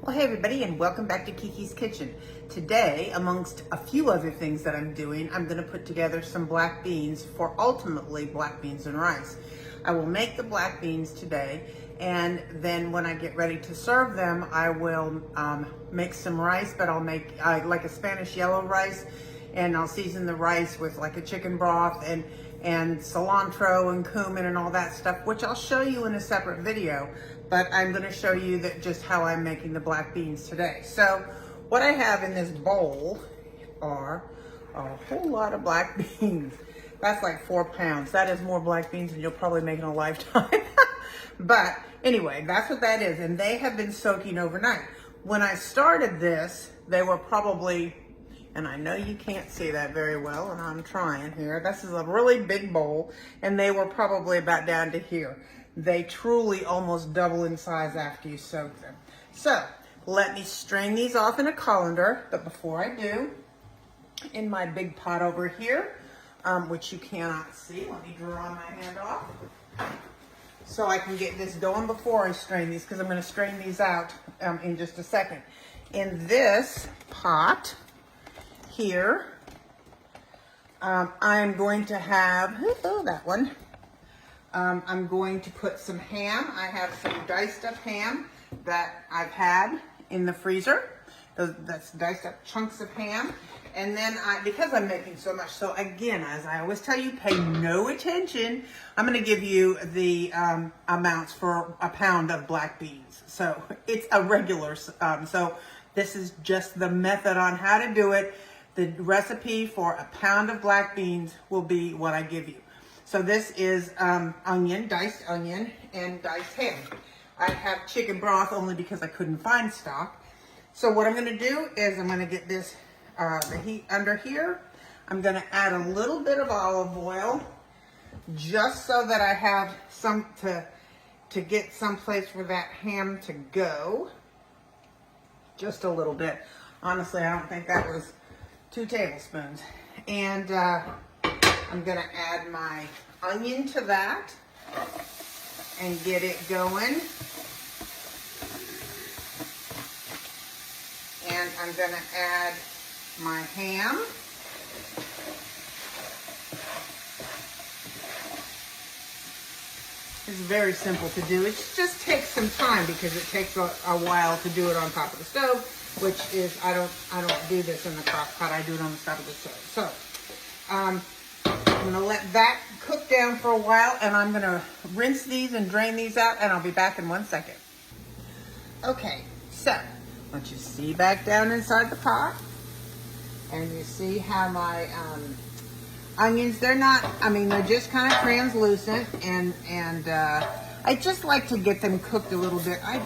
Well, hey everybody, and welcome back to Kiki's Kitchen. Today, amongst a few other things that I'm doing, I'm going to put together some black beans for ultimately black beans and rice. I will make the black beans today, and then when I get ready to serve them, I will make some rice, but I'll make like a Spanish yellow rice, and I'll season the rice with like a chicken broth and cilantro and cumin and all that stuff, which I'll show you in a separate video. But I'm going to show you that just how I'm making the black beans today. So what I have in this bowl are a whole lot of black beans. That's like 4 pounds. That is more black beans than you'll probably make in a lifetime. But anyway, that's what that is. And they have been soaking overnight. When I started this, they were probably, and I know you can't see that very well, and I'm trying here. This is a really big bowl, and they were probably about down to here. They truly almost double in size after you soak them. So let me strain these off in a colander, but before I do, in my big pot over here, which you cannot see, let me draw my hand off, so I can get this going before I strain these, because I'm going to strain these out in just a second. In this pot here, I'm going to have, that one, I'm going to put some ham. I have some diced up ham that I've had in the freezer. That's diced up chunks of ham. And then because I'm making so much, so again, as I always tell you, pay no attention. I'm going to give you the amounts for a pound of black beans. So it's a regular, so this is just the method on how to do it. The recipe for a pound of black beans will be what I give you. So this is onion, diced onion, and diced ham. I have chicken broth only because I couldn't find stock. So what I'm going to do is I'm going to get this, the heat under here. I'm going to add a little bit of olive oil just so that I have some to get someplace for that ham to go. Just a little bit. Honestly, I don't think that was 2 tablespoons. And I'm going to add my onion to that and get it going. And I'm going to add my ham. It's very simple to do. It just takes some time because it takes a while to do it on top of the stove, which is, I don't do this in the crock pot. I do it on the top of the stove. So, I'm going to let that cook down for a while, and I'm going to rinse these and drain these out, and I'll be back in 1 second. Okay, so once you see back down inside the pot, and you see how my onions, they're not, I mean, they're just kind of translucent, and I just like to get them cooked a little bit. I'm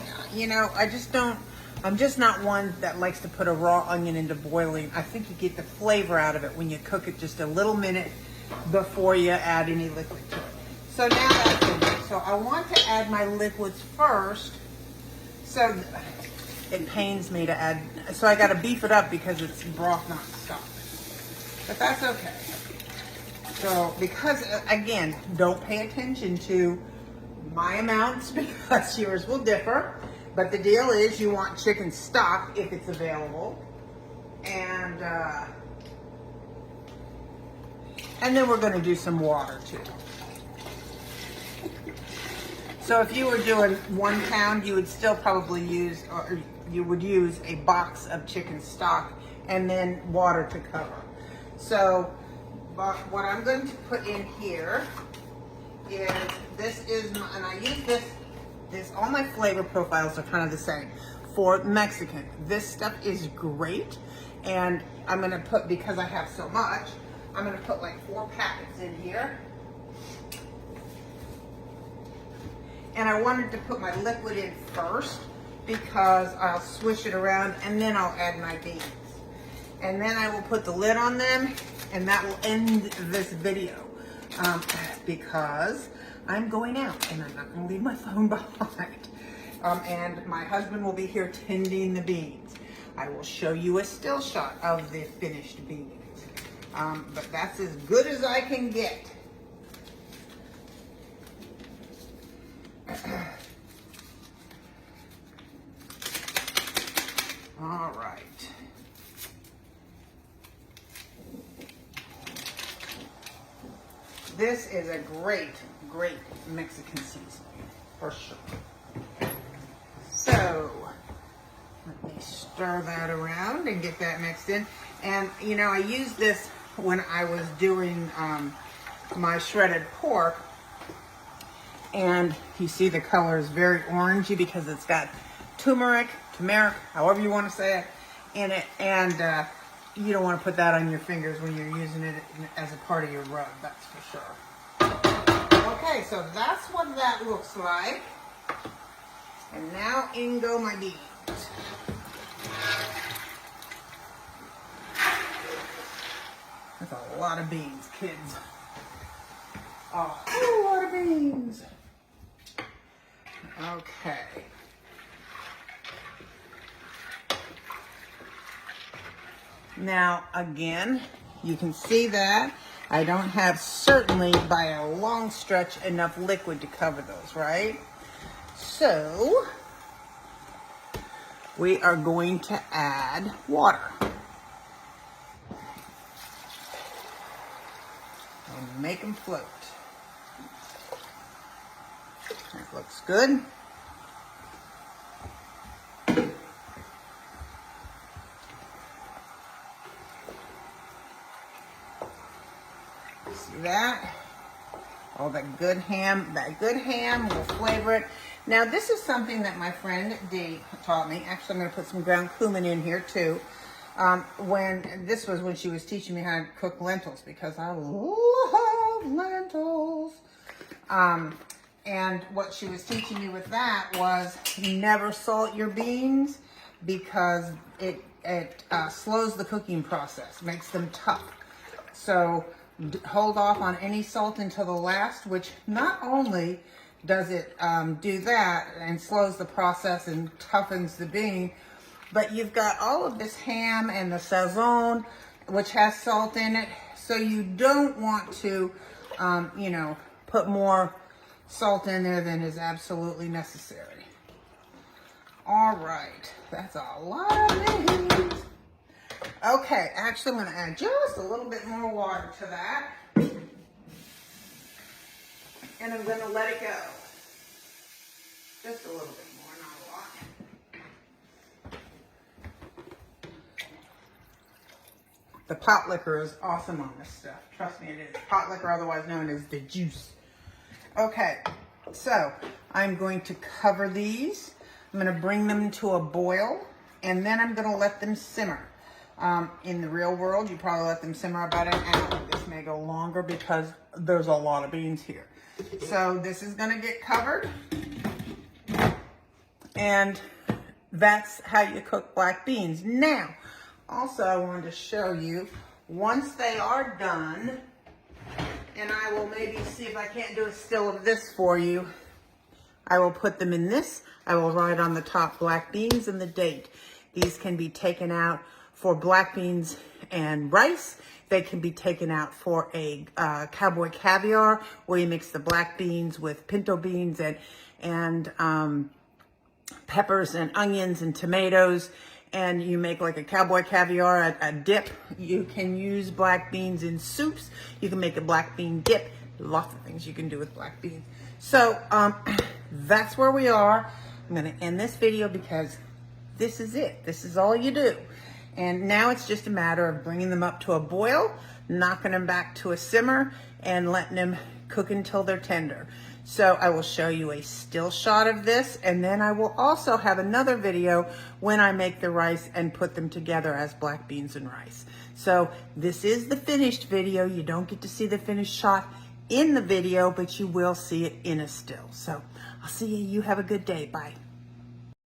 just not one that likes to put a raw onion into boiling. I think you get the flavor out of it when you cook it just a little minute before you add any liquid to it. So now that's in. So I want to add my liquids first. So it pains me to add, so I got to beef it up because it's broth, not stock. But that's okay. So because, again, don't pay attention to my amounts because yours will differ. But the deal is you want chicken stock if it's available. And then we're going to do some water too. So if you were doing 1 pound, you would still probably use, or you would use a box of chicken stock and then water to cover. So what I'm going to put in here is, this is, and I use this, all my flavor profiles are kind of the same. For Mexican, this stuff is great. And I'm going to put, because I have so much, I'm going to put like 4 packets in here. And I wanted to put my liquid in first because I'll swish it around and then I'll add my beans. And then I will put the lid on them, and that will end this video because I'm going out and I'm not going to leave my phone behind. And my husband will be here tending the beans. I will show you a still shot of the finished beans. But that's as good as I can get. All right. This is a great, great Mexican seasoning, for sure. So, let me stir that around and get that mixed in. And, you know, I used this when I was doing my shredded pork. And you see the color is very orangey because it's got turmeric, however you want to say it, in it. And you don't want to put that on your fingers when you're using it as a part of your rub, that's for sure. Okay, so that's what that looks like. And now in go my beans. That's a lot of beans, kids. A whole lot of beans. Okay. Now, again, you can see that I don't have, certainly by a long stretch, enough liquid to cover those, right? So, we are going to add water. And make them float. That looks good. See that? All that good ham will flavor it. Now this is something that my friend Dee taught me. Actually, I'm going to put some ground cumin in here too. When she was teaching me how to cook lentils, because I love lentils. And what she was teaching me with that was never salt your beans because it slows the cooking process, makes them tough. So hold off on any salt until the last, which not only does it do that and slows the process and toughens the bean, but you've got all of this ham and the sazon, which has salt in it, so you don't want to, you know, put more salt in there than is absolutely necessary. All right, that's a lot of beans. Okay, actually I'm going to add just a little bit more water to that. And I'm going to let it go. Just a little bit more, not a lot. The pot liquor is awesome on this stuff. Trust me, it is. Pot liquor, otherwise known as the juice. Okay, so I'm going to cover these. I'm going to bring them to a boil, and then I'm going to let them simmer. In the real world, you probably let them simmer about an hour. This may go longer because there's a lot of beans here. So this is going to get covered, and that's how you cook black beans. Now, also I wanted to show you, once they are done, and I will maybe see if I can't do a still of this for you, I will put them in this. I will write on the top black beans and the date. These can be taken out for black beans and rice. They can be taken out for a cowboy caviar, where you mix the black beans with pinto beans and peppers and onions and tomatoes, and you make like a cowboy caviar, a dip. You can use black beans in soups. You can make a black bean dip. Lots of things you can do with black beans. So that's where we are. I'm gonna end this video because this is it. This is all you do. And now it's just a matter of bringing them up to a boil, knocking them back to a simmer, and letting them cook until they're tender. So I will show you a still shot of this, and then I will also have another video when I make the rice and put them together as black beans and rice. So this is the finished video. You don't get to see the finished shot in the video, but you will see it in a still. So I'll see you. You have a good day. Bye.